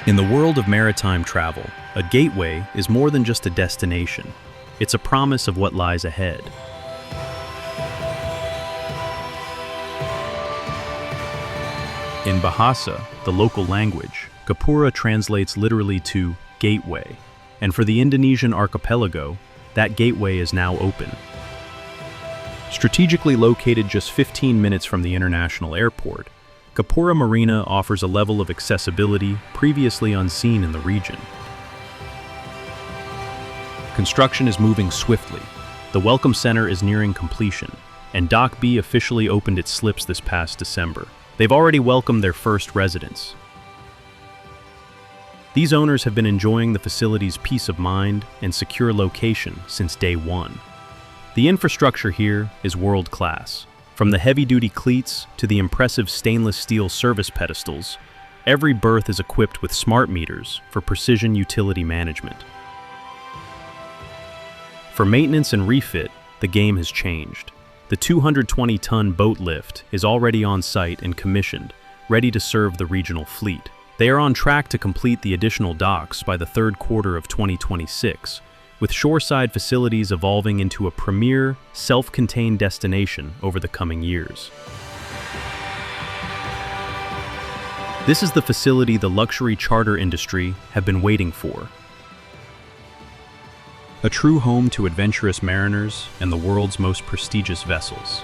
In the world of maritime travel, a gateway is more than just a destination. It's a promise of what lies ahead. In Bahasa, the local language, Gapura translates literally to gateway, and for the Indonesian archipelago, that gateway is now open. Strategically located just 15 minutes from the international airport, Gapura Marina offers a level of accessibility previously unseen in the region. Construction is moving swiftly. The Welcome Center is nearing completion, and Dock B officially opened its slips this past December. They've already welcomed their first residents. These owners have been enjoying the facility's peace of mind and secure location since day one. The infrastructure here is world-class. From the heavy-duty cleats to the impressive stainless steel service pedestals, every berth is equipped with smart meters for precision utility management. For maintenance and refit, the game has changed. The 220-ton boat lift is already on site and commissioned, ready to serve the regional fleet. They are on track to complete the additional docks by the third quarter of 2026, with shoreside facilities evolving into a premier, self-contained destination over the coming years. This is the facility the luxury charter industry have been waiting for. A true home to adventurous mariners and the world's most prestigious vessels.